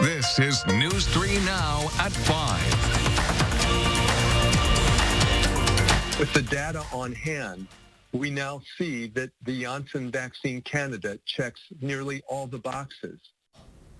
This is News 3 Now at 5. With the data on hand, we now see that the Janssen vaccine candidate checks nearly all the boxes.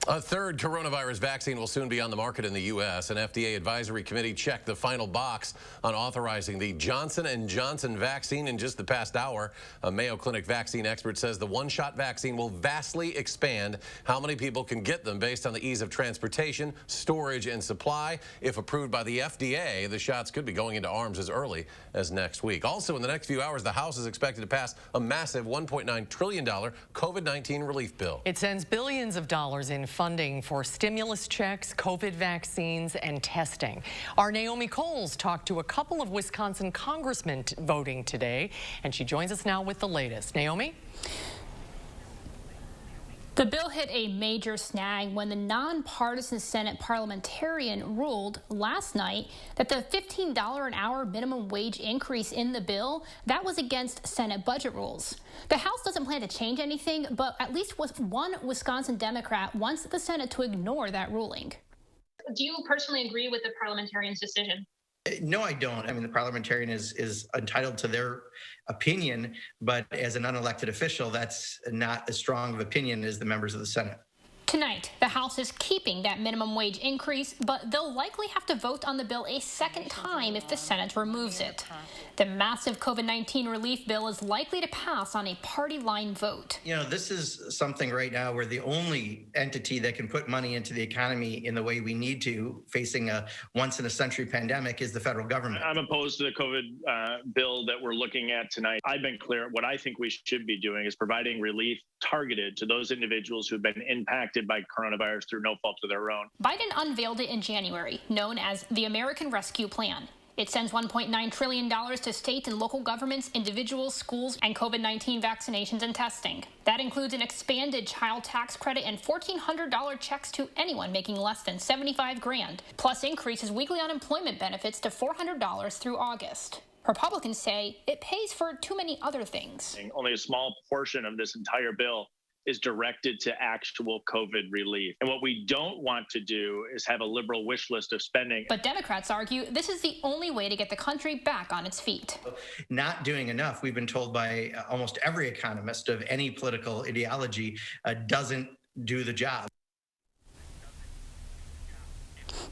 A third coronavirus vaccine will soon be on the market in the U.S. An FDA advisory committee checked the final box on authorizing the Johnson & Johnson vaccine in just the past hour. A Mayo Clinic vaccine expert says the one-shot vaccine will vastly expand how many people can get them based on the ease of transportation, storage, and supply. If approved by the FDA, the shots could be going into arms as early as next week. Also, in the next few hours, the House is expected to pass a massive $1.9 trillion COVID-19 relief bill. It sends billions of dollars in funding for stimulus checks, COVID vaccines, and testing. Our Naomi Coles talked to a couple of Wisconsin congressmen voting today, and she joins us now with the latest. Naomi? The bill hit a major snag when the nonpartisan Senate parliamentarian ruled last night that the $15 an hour minimum wage increase in the bill, that was against Senate budget rules. The House doesn't plan to change anything, but at least one Wisconsin Democrat wants the Senate to ignore that ruling. Do you personally agree with the parliamentarian's decision? No, I don't. I mean, the parliamentarian is entitled to their opinion, but as an unelected official, that's not as strong of opinion as the members of the Senate. Tonight, the House is keeping that minimum wage increase, but they'll likely have to vote on the bill a second time if the Senate removes it. The massive COVID-19 relief bill is likely to pass on a party line vote. You know, this is something right now where the only entity that can put money into the economy in the way we need to, facing a once-in-a-century pandemic, is the federal government. I'm opposed to the COVID bill that we're looking at tonight. I've been clear. What I think we should be doing is providing relief targeted to those individuals who've been impacted by coronavirus through no fault of their own. Biden unveiled it in January, known as the American Rescue Plan. It sends $1.9 trillion to state and local governments, individuals, schools, and COVID-19 vaccinations and testing. That includes an expanded child tax credit and $1,400 checks to anyone making less than $75,000, plus increases weekly unemployment benefits to $400 through August. Republicans say it pays for too many other things. Only a small portion of this entire bill is directed to actual COVID relief. And what we don't want to do is have a liberal wish list of spending. But Democrats argue this is the only way to get the country back on its feet. Not doing enough, we've been told by almost every economist of any political ideology, doesn't do the job.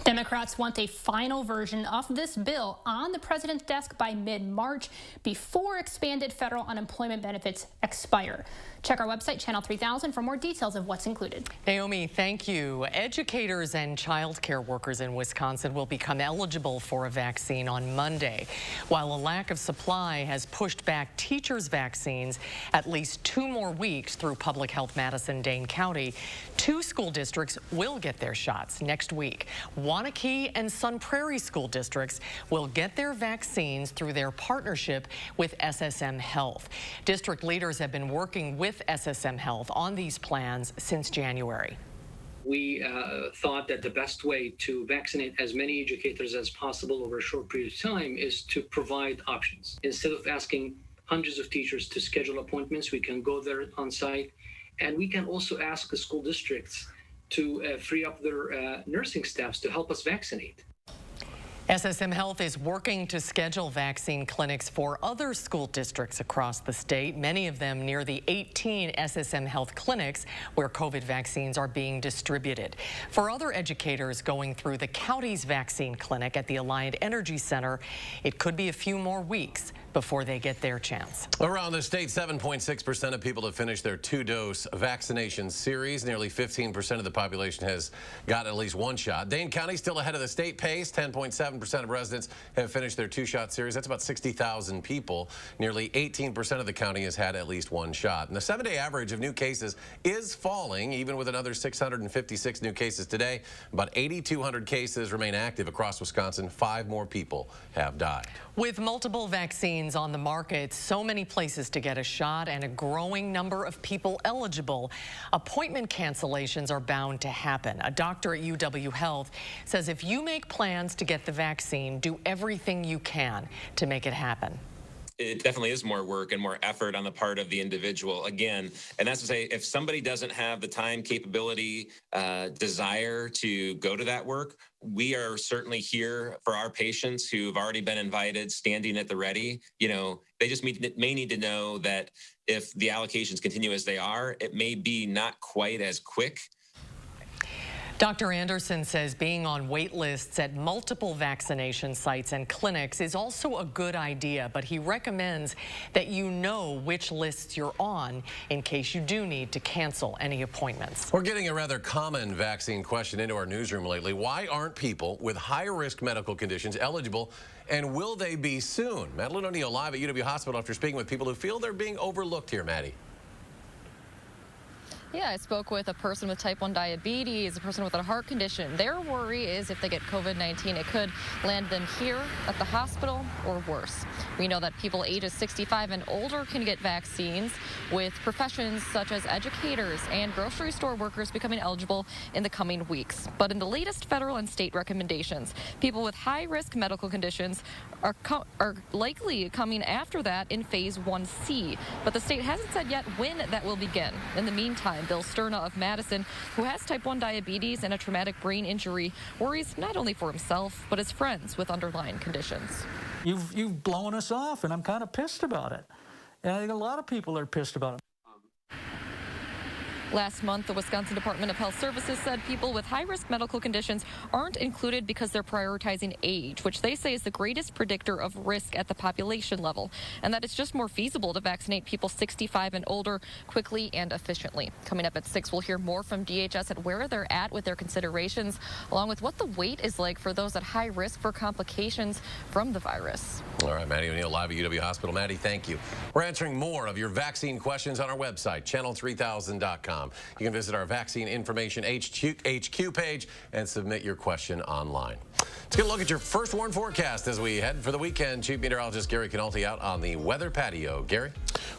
Democrats want a final version of this bill on the president's desk by mid-March before expanded federal unemployment benefits expire. Check our website, Channel 3000, for more details of what's included. Naomi, thank you. Educators and child care workers in Wisconsin will become eligible for a vaccine on Monday. While a lack of supply has pushed back teachers' vaccines at least 2 more weeks through Public Health Madison, Dane County, 2 school districts will get their shots next week. Waunakee and Sun Prairie school districts will get their vaccines through their partnership with SSM Health. District leaders have been working with SSM Health on these plans since January. We thought that the best way to vaccinate as many educators as possible over a short period of time is to provide options. Instead of asking hundreds of teachers to schedule appointments, we can go there on site, and we can also ask the school districts to free up their nursing staffs to help us vaccinate. SSM Health is working to schedule vaccine clinics for other school districts across the state, many of them near the 18 SSM Health clinics where COVID vaccines are being distributed. For other educators going through the county's vaccine clinic at the Alliant Energy Center, it could be a few more weeks before they get their chance. Around the state, 7.6% of people have finished their 2-dose vaccination series. Nearly 15% of the population has got at least 1 shot. Dane County still ahead of the state pace. 10.7% of residents have finished their 2-shot series. That's about 60,000 people. Nearly 18% of the county has had at least 1 shot. And the 7-day average of new cases is falling, even with another 656 new cases today. About 8,200 cases remain active across Wisconsin. 5 more people have died. With multiple vaccines on the market, so many places to get a shot, and a growing number of people eligible, appointment cancellations are bound to happen. A doctor at UW Health says if you make plans to get the vaccine, do everything you can to make it happen. it definitely is more work and more effort on the part of the individual again. And that's to say, if somebody doesn't have the time, capability, desire to go to that work, we are certainly here for our patients who've already been invited, standing at the ready. You know, they just may need to know that if the allocations continue as they are, it may be not quite as quick. Dr. Anderson says being on wait lists at multiple vaccination sites and clinics is also a good idea, but he recommends that you know which lists you're on in case you do need to cancel any appointments. We're getting a rather common vaccine question into our newsroom lately. Why aren't people with high-risk medical conditions eligible, and will they be soon? Madeline O'Neill live at UW Hospital after speaking with people who feel they're being overlooked here, Maddie. Yeah, I spoke with a person with type 1 diabetes, a person with a heart condition. Their worry is if they get COVID-19, it could land them here at the hospital or worse. We know that people ages 65 and older can get vaccines, with professions such as educators and grocery store workers becoming eligible in the coming weeks. But in the latest federal and state recommendations, people with high-risk medical conditions are likely coming after that in Phase 1C. But the state hasn't said yet when that will begin. In the meantime, Bill Sterna of Madison, who has type 1 diabetes and a traumatic brain injury, worries not only for himself, but his friends with underlying conditions. You've blown us off, and I'm kind of pissed about it. And I think a lot of people are pissed about it. Last month, the Wisconsin Department of Health Services said people with high-risk medical conditions aren't included because they're prioritizing age, which they say is the greatest predictor of risk at the population level, and that it's just more feasible to vaccinate people 65 and older quickly and efficiently. Coming up at 6, we'll hear more from DHS at where they're at with their considerations, along with what the wait is like for those at high risk for complications from the virus. All right, Maddie O'Neill live at UW Hospital. Maddie, thank you. We're answering more of your vaccine questions on our website, channel3000.com. You can visit our vaccine information HQ page and submit your question online. Let's get a look at your first warn forecast as we head for the weekend. Chief Meteorologist Gary Canolti out on the weather patio. Gary?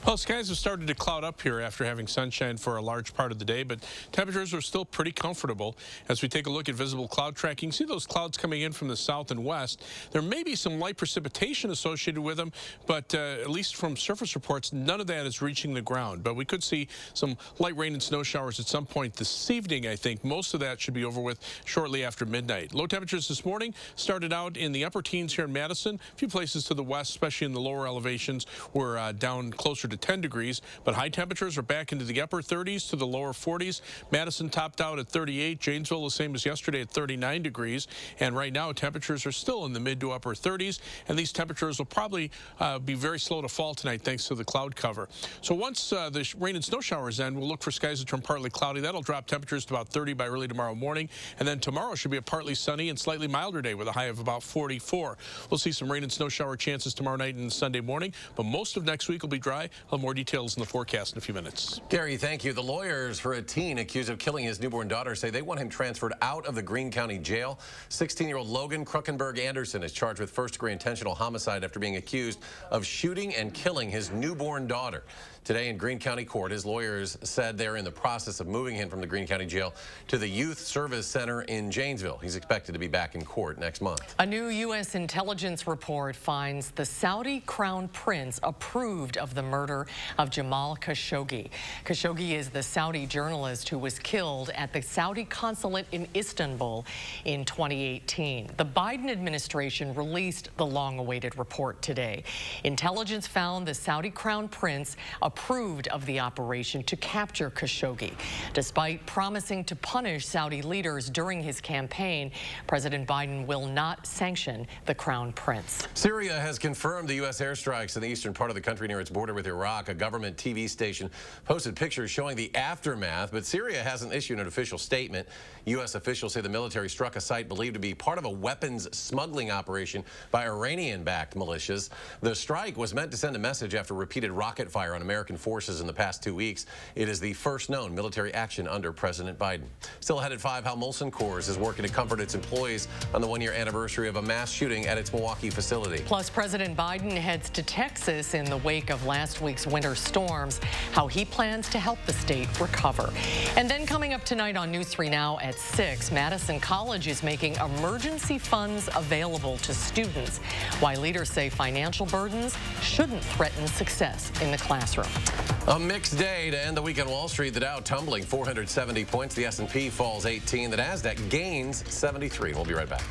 Well, skies have started to cloud up here after having sunshine for a large part of the day, but temperatures are still pretty comfortable. As we take a look at visible cloud tracking, see those clouds coming in from the south and west. There may be some light precipitation associated with them, but at least from surface reports, none of that is reaching the ground. But we could see some light rain and snow showers at some point this evening, I think. Most of that should be over with shortly after midnight. Low temperatures this morning started out in the upper teens here in Madison. A few places to the west, especially in the lower elevations, were down closer to 10 degrees, but high temperatures are back into the upper 30s to the lower 40s. Madison topped out at 38. Janesville, the same as yesterday, at 39 degrees. And right now, temperatures are still in the mid to upper 30s, and these temperatures will probably be very slow to fall tonight thanks to the cloud cover. So once the rain and snow showers end, we'll look for skies to turn partly cloudy. That'll drop temperatures to about 30 by early tomorrow morning, and then tomorrow should be a partly sunny and slightly milder day with a high of about 44. We'll see some rain and snow shower chances tomorrow night and Sunday morning, but most of next week will be dry. I'll have more details in the forecast in a few minutes. Gary, thank you. The lawyers for a teen accused of killing his newborn daughter say they want him transferred out of the Greene County Jail. 16-year-old Logan Kruckenberg Anderson is charged with first-degree intentional homicide after being accused of shooting and killing his newborn daughter. Today in Greene County Court, his lawyers said they're in the process of moving him from the Greene County Jail to the Youth Service Center in Janesville. He's expected to be back in court next month. A new U.S. intelligence report finds the Saudi crown prince approved of the murder of Jamal Khashoggi. Khashoggi is the Saudi journalist who was killed at the Saudi consulate in Istanbul in 2018. The Biden administration released the long-awaited report today. Intelligence found the Saudi crown prince approved of the operation to capture Khashoggi. Despite promising to punish Saudi leaders during his campaign, President Biden will not sanction the crown prince. Syria has confirmed the U.S. airstrikes in the eastern part of the country near its border with Iraq. A government TV station posted pictures showing the aftermath, but Syria hasn't issued an official statement. U.S. officials say the military struck a site believed to be part of a weapons smuggling operation by Iranian-backed militias. The strike was meant to send a message after repeated rocket fire on American American forces in the past 2 weeks. It is the first known military action under President Biden. Still ahead at 5, how Molson Coors is working to comfort its employees on the 1-year anniversary of a mass shooting at its Milwaukee facility. Plus, President Biden heads to Texas in the wake of last week's winter storms, how he plans to help the state recover. And then coming up tonight on News 3 Now at 6, Madison College is making emergency funds available to students, why leaders say financial burdens shouldn't threaten success in the classroom. A mixed day to end the week on Wall Street. The Dow tumbling 470 points. The S&P falls 18. The Nasdaq gains 73. We'll be right back.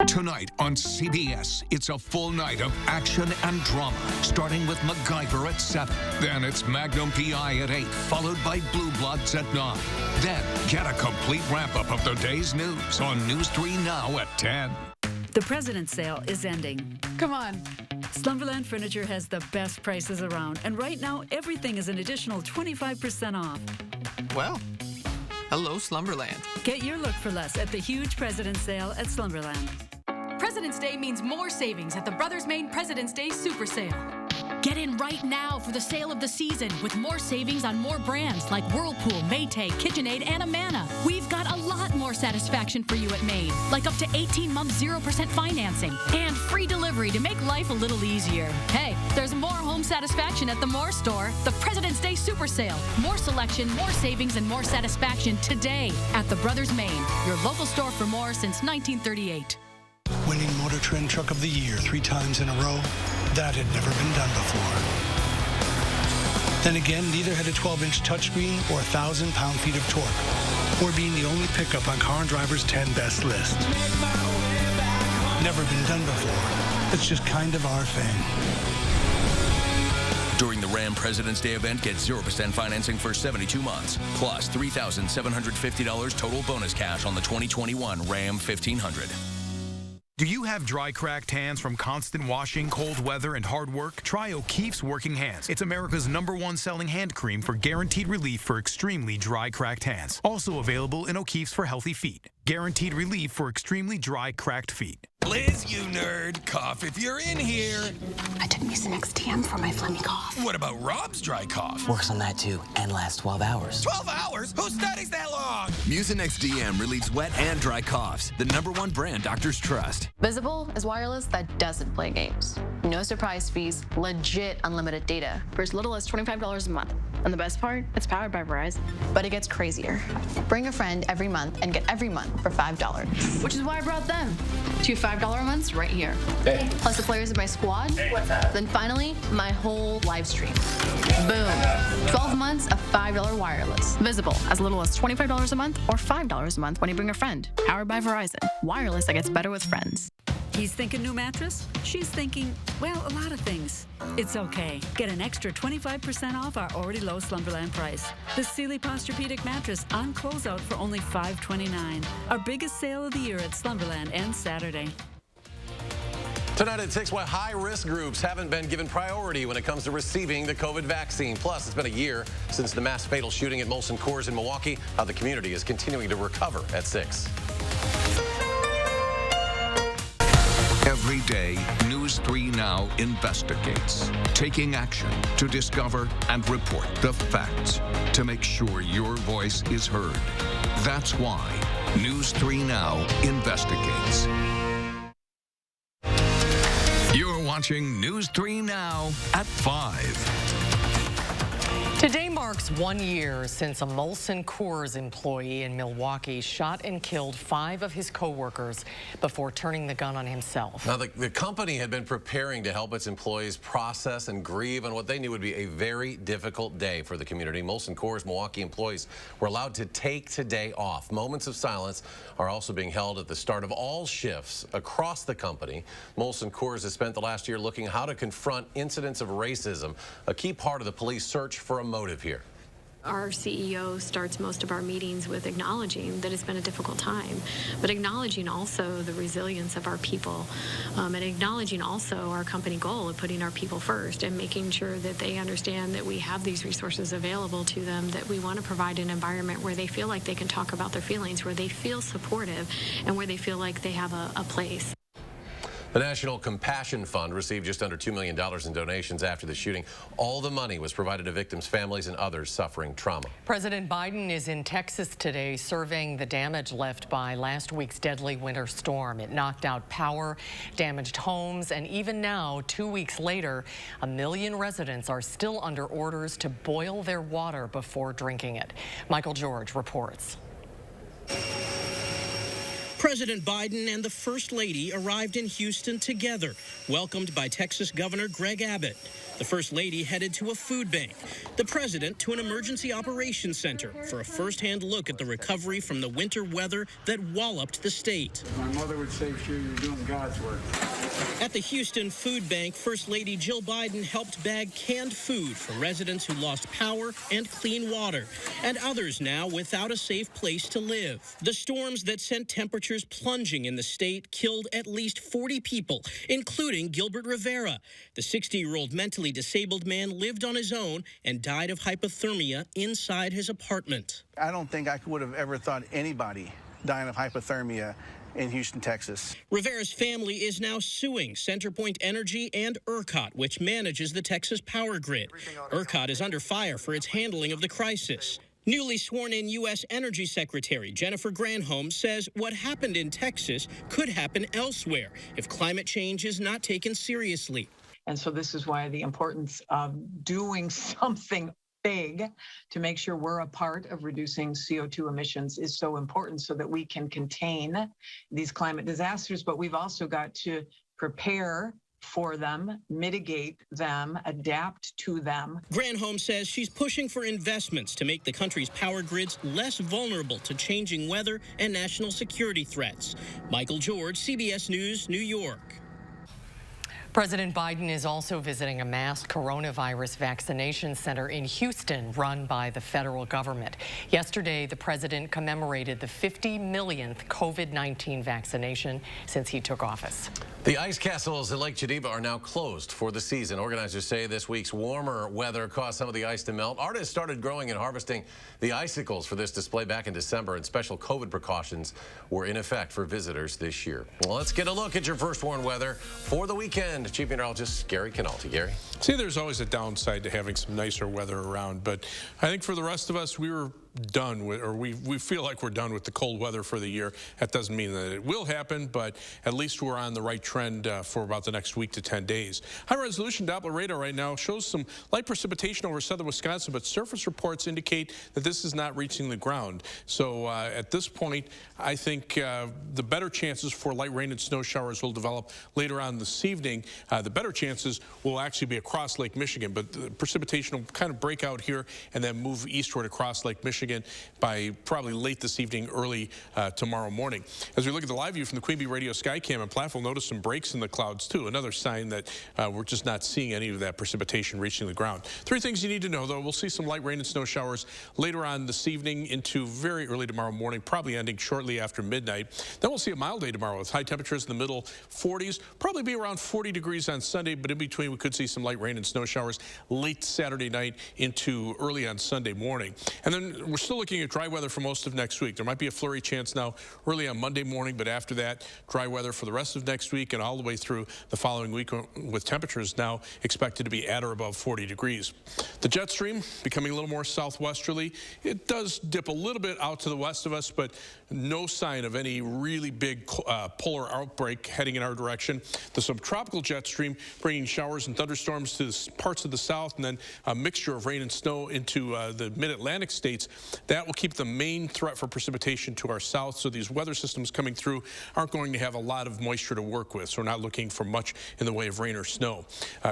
Tonight on CBS, it's a full night of action and drama, starting with MacGyver at 7. Then it's Magnum P.I. at 8, followed by Blue Bloods at 9. Then get a complete wrap-up of the day's news on News 3 Now at 10. The President's Sale is ending. Come on. Slumberland Furniture has the best prices around, and right now everything is an additional 25% off. Well, hello, Slumberland. Get your look for less at the huge President's Sale at Slumberland. President's Day means more savings at the Brothers Maine President's Day Super Sale. Get in right now for the sale of the season with more savings on more brands like Whirlpool, Maytag, KitchenAid, and Amana. We've got a lot more satisfaction for you at Maine, like up to 18-month 0% financing and free delivery to make life a little easier. Hey, there's more home satisfaction at the Moore store. The President's Day Super Sale. More selection, more savings, and more satisfaction today at the Brothers Maine, your local store for more since 1938. Winning Motor Trend Truck of the Year 3 times in a row, that had never been done before. Then again, neither had a 12-inch touchscreen or 1,000 pound-feet of torque, or being the only pickup on Car and Driver's 10 best list. Never been done before. It's just kind of our thing. During the Ram President's Day event, get 0% financing for 72 months, plus $3,750 total bonus cash on the 2021 Ram 1500. Do you have dry, cracked hands from constant washing, cold weather, and hard work? Try O'Keefe's Working Hands. It's America's #1 selling hand cream for guaranteed relief for extremely dry, cracked hands. Also available in O'Keefe's for healthy feet. Guaranteed relief for extremely dry, cracked feet. Liz, you nerd, cough if you're in here. I took Mucinex TM for my phlegmy cough. What about Rob's dry cough? Works on that too, and lasts 12 hours. 12 hours? Who studies that long? Mucinex DM relieves wet and dry coughs. The #1 brand doctors trust. Visible is wireless that doesn't play games. No surprise fees, legit unlimited data for as little as $25 a month. And the best part, it's powered by Verizon. But it gets crazier. Bring a friend every month and get every month for $5. Which is why I brought them. 2 $5 months right here. Hey. Plus the players of my squad. Hey. What's up? Then finally, my whole live stream. Boom. 12 months of $5 wireless. Visible as little as $25 a month or $5 a month when you bring a friend. Powered by Verizon. Wireless that gets better with friends. He's thinking new mattress. She's thinking, well, a lot of things. It's okay. Get an extra 25% off our already low Slumberland price. The Sealy Posturepedic mattress on closeout for only $529. Our biggest sale of the year at Slumberland ends Saturday. Tonight at 6, why high-risk groups haven't been given priority when it comes to receiving the COVID vaccine. Plus, it's been a year since the mass fatal shooting at Molson Coors in Milwaukee, how the community is continuing to recover at 6. Every day, News 3 Now investigates, taking action to discover and report the facts to make sure your voice is heard. That's why News 3 Now investigates. You're watching News 3 Now at 5. Today marks 1 year since a Molson Coors employee in Milwaukee shot and killed 5 of his co-workers before turning the gun on himself. Now, the company had been preparing to help its employees process and grieve on what they knew would be a very difficult day for the community. Molson Coors Milwaukee employees were allowed to take today off. Moments of silence are also being held at the start of all shifts across the company. Molson Coors has spent the last year looking how to confront incidents of racism, a key part of the police search for a motive here. Our CEO starts most of our meetings with acknowledging that it's been a difficult time, but acknowledging also the resilience of our people, and acknowledging also our company goal of putting our people first and making sure that they understand that we have these resources available to them, that we want to provide an environment where they feel like they can talk about their feelings, where they feel supportive, and where they feel like they have a place. The National Compassion Fund received just under $2 million in donations after the shooting. All the money was provided to victims' families and others suffering trauma. President Biden is in Texas today surveying the damage left by last week's deadly winter storm. It knocked out power, damaged homes, and even now, 2 weeks later, 1 million residents are still under orders to boil their water before drinking it. Michael George reports. President Biden and the First Lady arrived in Houston together, welcomed by Texas Governor Greg Abbott. The First Lady headed to a food bank, the President to an emergency operations center for a first-hand look at the recovery from the winter weather that walloped the state. My mother would say, sure, you're doing God's work. At the Houston Food Bank, First Lady Jill Biden helped bag canned food for residents who lost power and clean water, and others now without a safe place to live. The storms that sent temperatures plunging in the state killed at least 40 people, including Gilbert Rivera. The 60-year-old mentally disabled man lived on his own and died of hypothermia inside his apartment. I don't think I would have ever thought anybody dying of hypothermia in Houston, Texas. Rivera's family is now suing CenterPoint Energy and ERCOT, which manages the Texas power grid. ERCOT is under fire for its handling of the crisis. Newly sworn-in U.S. Energy Secretary Jennifer Granholm says what happened in Texas could happen elsewhere if climate change is not taken seriously. And so this is why the importance of doing something big to make sure we're a part of reducing CO2 emissions is so important so that we can contain these climate disasters. But we've also got to prepare for them, mitigate them, adapt to them. Granholm says she's pushing for investments to make the country's power grids less vulnerable to changing weather and national security threats. Michael George, CBS News, New York. President Biden is also visiting a mass coronavirus vaccination center in Houston run by the federal government. Yesterday, the president commemorated the 50 millionth COVID-19 vaccination since he took office. The ice castles at Lake Geneva are now closed for the season. Organizers say this week's warmer weather caused some of the ice to melt. Artists started growing and harvesting the icicles for this display back in December, and special COVID precautions were in effect for visitors this year. Well, let's get a look at your first warn weather for the weekend. Chief Meteorologist Gary Canalti. Gary? See, there's always a downside to having some nicer weather around, but I think for the rest of us, we were done with, or we feel like we're done with the cold weather for the year. That doesn't mean that it will happen, but at least we're on the right trend for about the next week to 10 days. High-resolution Doppler radar right now shows some light precipitation over southern Wisconsin, but surface reports indicate that this is not reaching the ground. So at this point, I think the better chances for light rain and snow showers will develop later on this evening. The better chances will actually be across Lake Michigan, but the precipitation will kind of break out here and then move eastward across Lake Michigan by probably late this evening, early tomorrow morning. As we look at the live view from the Queen Bee Radio Skycam in Platteville, notice some breaks in the clouds too. Another sign that we're just not seeing any of that precipitation reaching the ground. Three things you need to know, though. We'll see some light rain and snow showers later on this evening into very early tomorrow morning, probably ending shortly after midnight. Then we'll see a mild day tomorrow with high temperatures in the middle 40s, probably be around 40 degrees on Sunday, but in between we could see some light rain and snow showers late Saturday night into early on Sunday morning. And then we're still looking at dry weather for most of next week. There might be a flurry chance now early on Monday morning, but after that, dry weather for the rest of next week and all the way through the following week with temperatures now expected to be at or above 40 degrees. The jet stream becoming a little more southwesterly. It does dip a little bit out to the west of us, but no sign of any really big polar outbreak heading in our direction. The subtropical jet stream bringing showers and thunderstorms to parts of the south and then a mixture of rain and snow into the mid-Atlantic states. That will keep the main threat for precipitation to our south, so these weather systems coming through aren't going to have a lot of moisture to work with, so we're not looking for much in the way of rain or snow.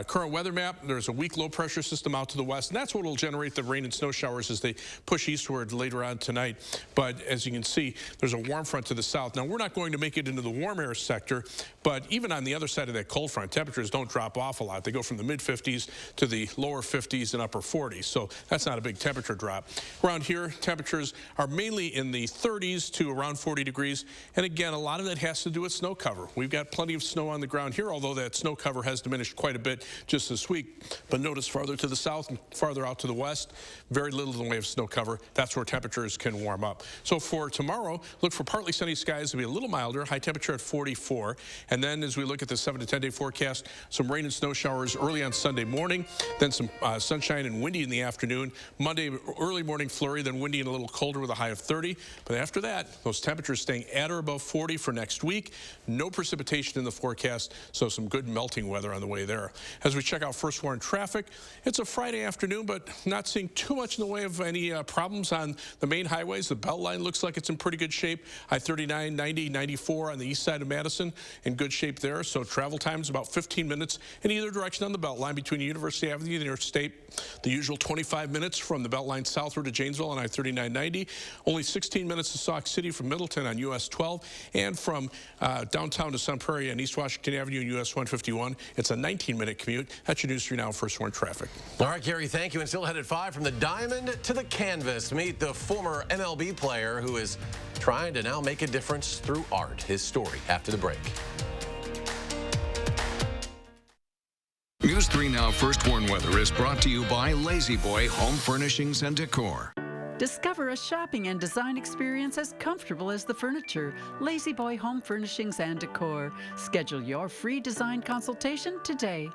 Current weather map, there's a weak low pressure system out to the west, and that's what will generate the rain and snow showers as they push eastward later on tonight. But as you can see, there's a warm front to the south. Now, we're not going to make it into the warm air sector, but even on the other side of that cold front, temperatures don't drop off a lot. They go from the mid-50s to the lower 50s and upper 40s, so that's not a big temperature drop. Around here, here, temperatures are mainly in the 30s to around 40 degrees. And again, a lot of that has to do with snow cover. We've got plenty of snow on the ground here, although that snow cover has diminished quite a bit just this week. But notice farther to the south and farther out to the west, very little in the way of snow cover. That's where temperatures can warm up. So for tomorrow, look for partly sunny skies to be a little milder, high temperature at 44. And then as we look at the 7 to 10 day forecast, some rain and snow showers early on Sunday morning, then some sunshine and windy in the afternoon. Monday, early morning flurry, then windy and a little colder with a high of 30. But after that, those temperatures staying at or above 40 for next week. No precipitation in the forecast, so some good melting weather on the way there. As we check out first warn traffic, it's a Friday afternoon, but not seeing too much in the way of any problems on the main highways. The Beltline looks like it's in pretty good shape. I-39, 90, 94 on the east side of Madison in good shape there. So travel time is about 15 minutes in either direction on the Beltline between University Avenue and the Interstate. The usual 25 minutes from the Beltline southward to Janesville on I-39, 90. Only 16 minutes to Sauk City from Middleton on US 12. And from downtown to Sun Prairie on East Washington Avenue and US 151. It's a 19-minute commute. That's your News 3 Now first warn traffic. All right, Gary, thank you. And still headed 5 from the diamond to the canvas. Meet the former MLB player who is trying to now make a difference through art. His story after the break. News 3 Now First Warn Weather is brought to you by Lazy Boy Home Furnishings and Decor. Discover a shopping and design experience as comfortable as the furniture. Lazy Boy Home Furnishings and Decor. Schedule your free design consultation today.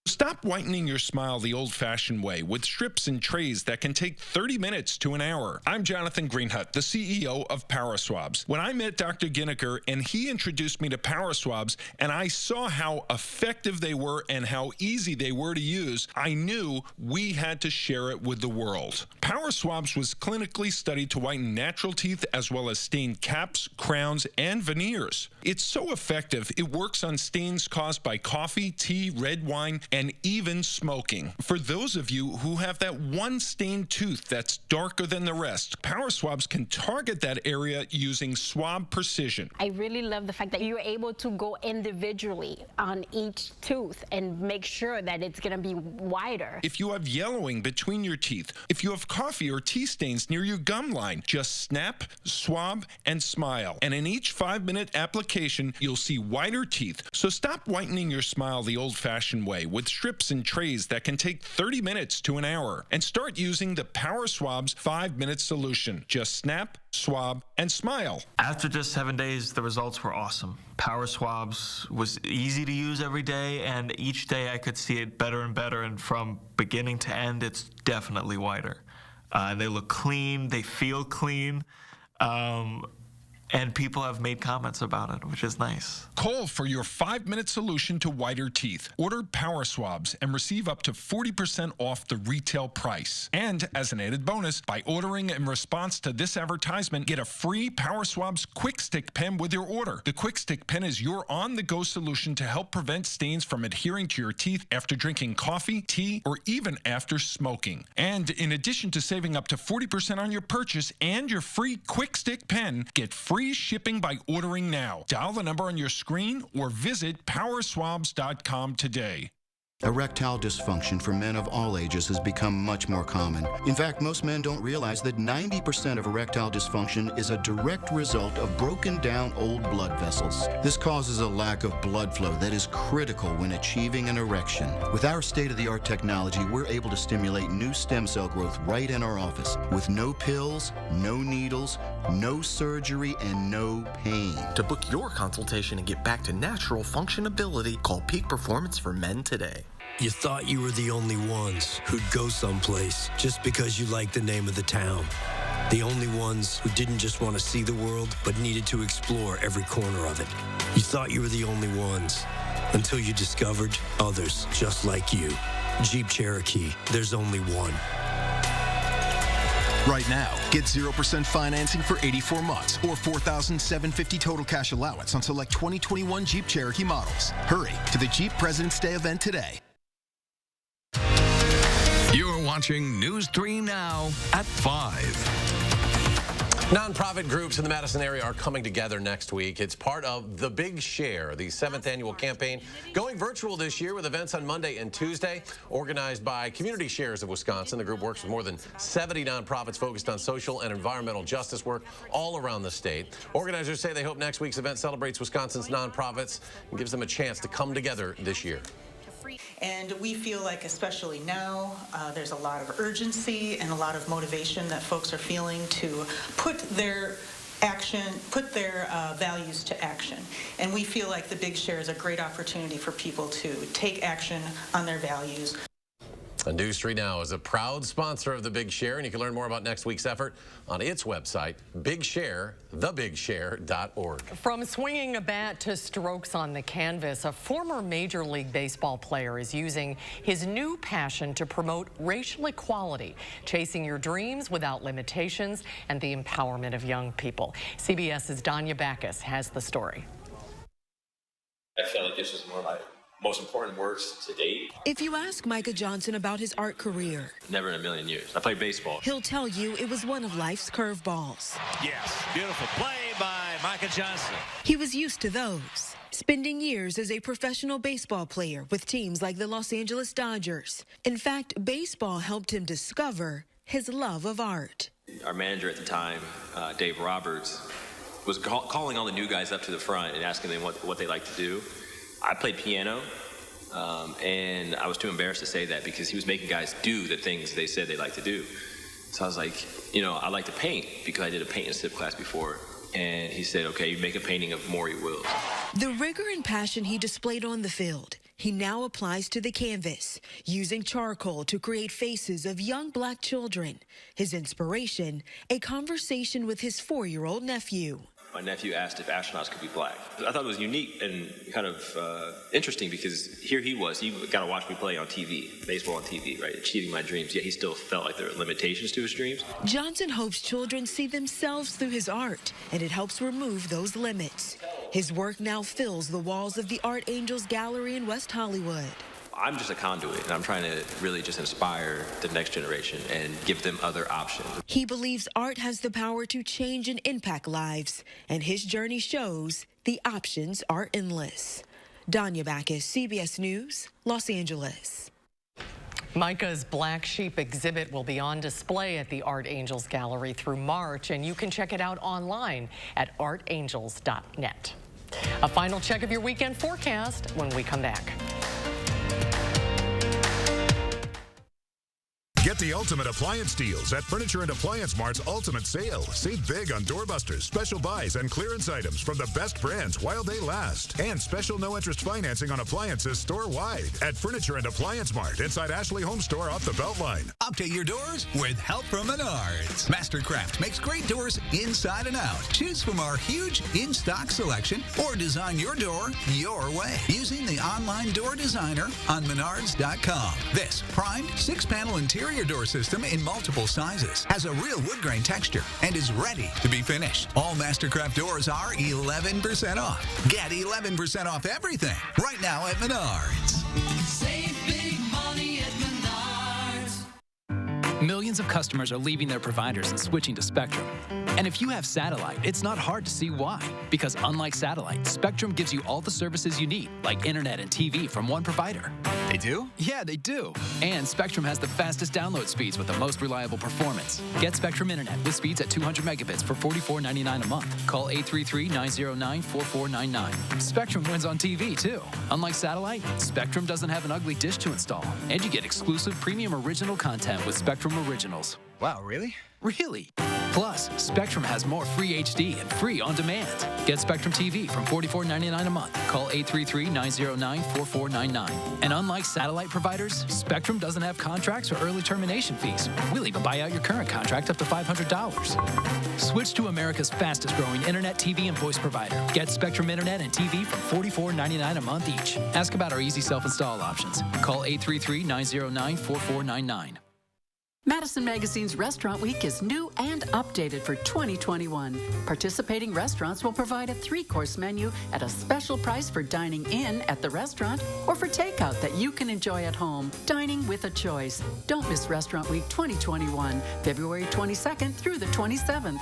Stop whitening your smile the old-fashioned way with strips and trays that can take 30 minutes to an hour. I'm Jonathan Greenhut, the CEO of Power Swabs. When I met Dr. Ginniker and he introduced me to Power Swabs and I saw how effective they were and how easy they were to use, I knew we had to share it with the world. Power Swabs was clinically studied to whiten natural teeth as well as stain caps, crowns, and veneers. It's so effective, it works on stains caused by coffee, tea, red wine, and even smoking. For those of you who have that one stained tooth that's darker than the rest, Power Swabs can target that area using swab precision. I really love the fact that you're able to go individually on each tooth and make sure that it's going to be wider. If you have yellowing between your teeth, if you have coffee or tea stains near your gum line, just snap, swab, and smile. And in each 5-minute application, you'll see whiter teeth. So stop whitening your smile the old-fashioned way with strips and trays that can take 30 minutes to an hour. And start using the Power Swabs 5-minute solution. Just snap, swab, and smile. After just 7 days, the results were awesome. Power Swabs was easy to use every day, and each day I could see it better and better, and from beginning to end, it's definitely whiter. They look clean, they feel clean. And people have made comments about it, which is nice. Call for your 5-minute solution to whiter teeth. Order Power Swabs and receive up to 40% off the retail price. And as an added bonus, by ordering in response to this advertisement, get a free Power Swabs Quick Stick pen with your order. The Quick Stick pen is your on-the-go solution to help prevent stains from adhering to your teeth after drinking coffee, tea, or even after smoking. And in addition to saving up to 40% on your purchase and your free Quick Stick pen, get free shipping by ordering now. Dial the number on your screen or visit powerswabs.com today. Erectile dysfunction for men of all ages has become much more common. In fact, most men don't realize that 90% of erectile dysfunction is a direct result of broken down old blood vessels. This causes a lack of blood flow that is critical when achieving an erection. With our state-of-the-art technology, we're able to stimulate new stem cell growth right in our office with no pills, no needles, no surgery, and no pain. To book your consultation and get back to natural functionability, call Peak Performance for Men today. You thought you were the only ones who'd go someplace just because you liked the name of the town. The only ones who didn't just want to see the world, but needed to explore every corner of it. You thought you were the only ones until you discovered others just like you. Jeep Cherokee, there's only one. Right now, get 0% financing for 84 months or $4,750 total cash allowance on select 2021 Jeep Cherokee models. Hurry to the Jeep President's Day event today. You're watching News 3 Now at 5. Nonprofit groups in the Madison area are coming together next week. It's part of The Big Share, the 7th annual campaign, going virtual this year with events on Monday and Tuesday. Organized by Community Shares of Wisconsin, the group works with more than 70 nonprofits focused on social and environmental justice work all around the state. Organizers say they hope next week's event celebrates Wisconsin's nonprofits and gives them a chance to come together this year. And we feel like, especially now, there's a lot of urgency and a lot of motivation that folks are feeling to put their values to action. And we feel like the Big Share is a great opportunity for people to take action on their values. And News 3 Now is a proud sponsor of The Big Share, and you can learn more about next week's effort on its website, bigshare.org. From swinging a bat to strokes on the canvas, a former Major League Baseball player is using his new passion to promote racial equality, chasing your dreams without limitations, and the empowerment of young people. CBS's Danya Backus has the story. I feel like this is one of my most important works to date. If you ask Micah Johnson about his art career, Never in a million years. I played baseball. he'll tell you it was one of life's curveballs. Yes, beautiful play by Micah Johnson. He was used to those, spending years as a professional baseball player with teams like the Los Angeles Dodgers. In fact, baseball helped him discover his love of art. Our manager at the time, Dave Roberts, was calling all the new guys up to the front and asking them what they like to do. I played piano, and I was too embarrassed to say that because he was making guys do the things they said they like to do. So I was like, I like to paint because I did a paint and sip class before. And he said, okay, you make a painting of Maury Wills. The rigor and passion he displayed on the field, he now applies to the canvas, using charcoal to create faces of young black children. His inspiration, a conversation with his 4-year-old nephew. My nephew asked if astronauts could be black. I thought it was unique and kind of interesting because here he got to watch me play on TV, baseball on TV, right, achieving my dreams, yet he still felt like there were limitations to his dreams. Johnson hopes children see themselves through his art, and it helps remove those limits. His work now fills the walls of the Art Angels Gallery in West Hollywood. I'm just a conduit, and I'm trying to really just inspire the next generation and give them other options. He believes art has the power to change and impact lives, and his journey shows the options are endless. Danya Backus, CBS News, Los Angeles. Micah's Black Sheep exhibit will be on display at the Art Angels Gallery through March, and you can check it out online at artangels.net. A final check of your weekend forecast when we come back. Get the ultimate appliance deals at Furniture and Appliance Mart's Ultimate Sale. Save big on doorbusters, special buys, and clearance items from the best brands while they last. And special no-interest financing on appliances store-wide at Furniture and Appliance Mart inside Ashley Home Store off the Beltline. Update your doors with help from Menards. Mastercraft makes great doors inside and out. Choose from our huge in-stock selection or design your door your way using the online door designer on Menards.com. This primed 6-panel interior door system in multiple sizes has a real wood grain texture and is ready to be finished. All Mastercraft doors are 11% off. Get 11% off everything right now at Menards. Save big money at Menards. Millions of customers are leaving their providers and switching to Spectrum. And if you have satellite, it's not hard to see why. Because unlike satellite, Spectrum gives you all the services you need, like internet and TV from one provider. They do? Yeah, they do. And Spectrum has the fastest download speeds with the most reliable performance. Get Spectrum Internet with speeds at 200 megabits for $44.99 a month. Call 833-909-4499. Spectrum wins on TV, too. Unlike satellite, Spectrum doesn't have an ugly dish to install. And you get exclusive premium original content with Spectrum Originals. Wow, really? Really. Plus, Spectrum has more free HD and free on demand. Get Spectrum TV from $44.99 a month. Call 833-909-4499. And unlike satellite providers, Spectrum doesn't have contracts or early termination fees. We'll even buy out your current contract up to $500. Switch to America's fastest growing internet, TV, and voice provider. Get Spectrum Internet and TV from $44.99 a month each. Ask about our easy self-install options. Call 833-909-4499. Madison Magazine's Restaurant Week is new and updated for 2021. Participating restaurants will provide a 3-course menu at a special price for dining in at the restaurant or for takeout that you can enjoy at home. Dining with a choice. Don't miss Restaurant Week 2021, February 22nd through the 27th.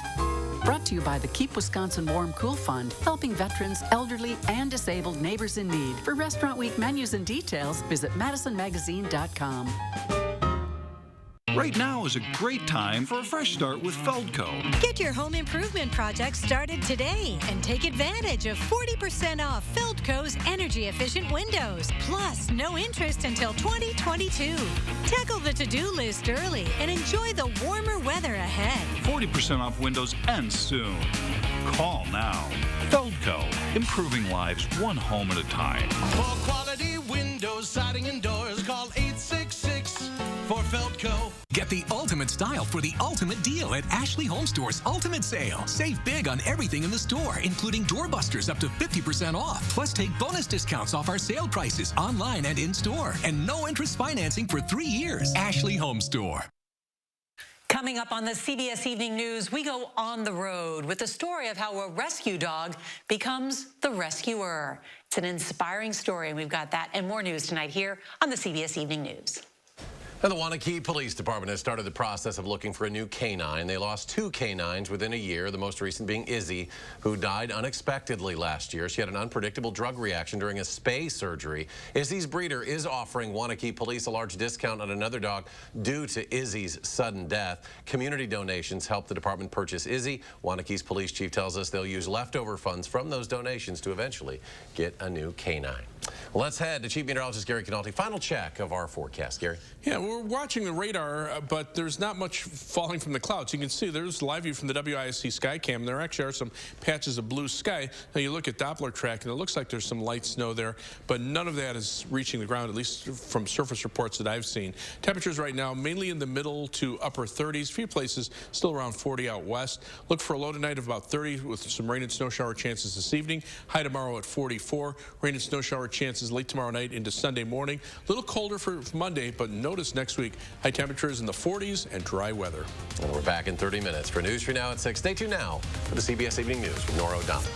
Brought to you by the Keep Wisconsin Warm Cool Fund, helping veterans, elderly, and disabled neighbors in need. For Restaurant Week menus and details, visit MadisonMagazine.com. Right now is a great time for a fresh start with Feldco. Get your home improvement project started today and take advantage of 40% off Feldco's energy-efficient windows. Plus, no interest until 2022. Tackle the to-do list early and enjoy the warmer weather ahead. 40% off windows ends soon. Call now. Feldco, improving lives one home at a time. For quality windows, siding, and doors, call 866 for Feldco. Get the ultimate style for the ultimate deal at Ashley Home Store's Ultimate Sale. Save big on everything in the store, including doorbusters up to 50% off. Plus, take bonus discounts off our sale prices online and in-store. And no interest financing for 3 years. Ashley Home Store. Coming up on the CBS Evening News, we go on the road with the story of how a rescue dog becomes the rescuer. It's an inspiring story, and we've got that and more news tonight here on the CBS Evening News. And the Waunakee Police Department has started the process of looking for a new canine. They lost 2 canines within a year, the most recent being Izzy, who died unexpectedly last year. She had an unpredictable drug reaction during a spay surgery. Izzy's breeder is offering Waunakee Police a large discount on another dog due to Izzy's sudden death. Community donations helped the department purchase Izzy. Waunakee's police chief tells us they'll use leftover funds from those donations to eventually get a new canine. Well, let's head to Chief Meteorologist Gary Canalti. Final check of our forecast, Gary. Yeah, we're watching the radar, but there's not much falling from the clouds. You can see there's live view from the WISC Skycam. There actually are some patches of blue sky. Now you look at Doppler track, and it looks like there's some light snow there, but none of that is reaching the ground, at least from surface reports that I've seen. Temperatures right now mainly in the middle to upper 30s. A few places still around 40 out west. Look for a low tonight of about 30 with some rain and snow shower chances this evening. High tomorrow at 44. Rain and snow shower chances late tomorrow night into Sunday morning. A little colder for Monday, but notice next week high temperatures in the 40s and dry weather. And we're back in 30 minutes. For News 3 Now at 6. Stay tuned now for the CBS Evening News with Nora O'Donnell.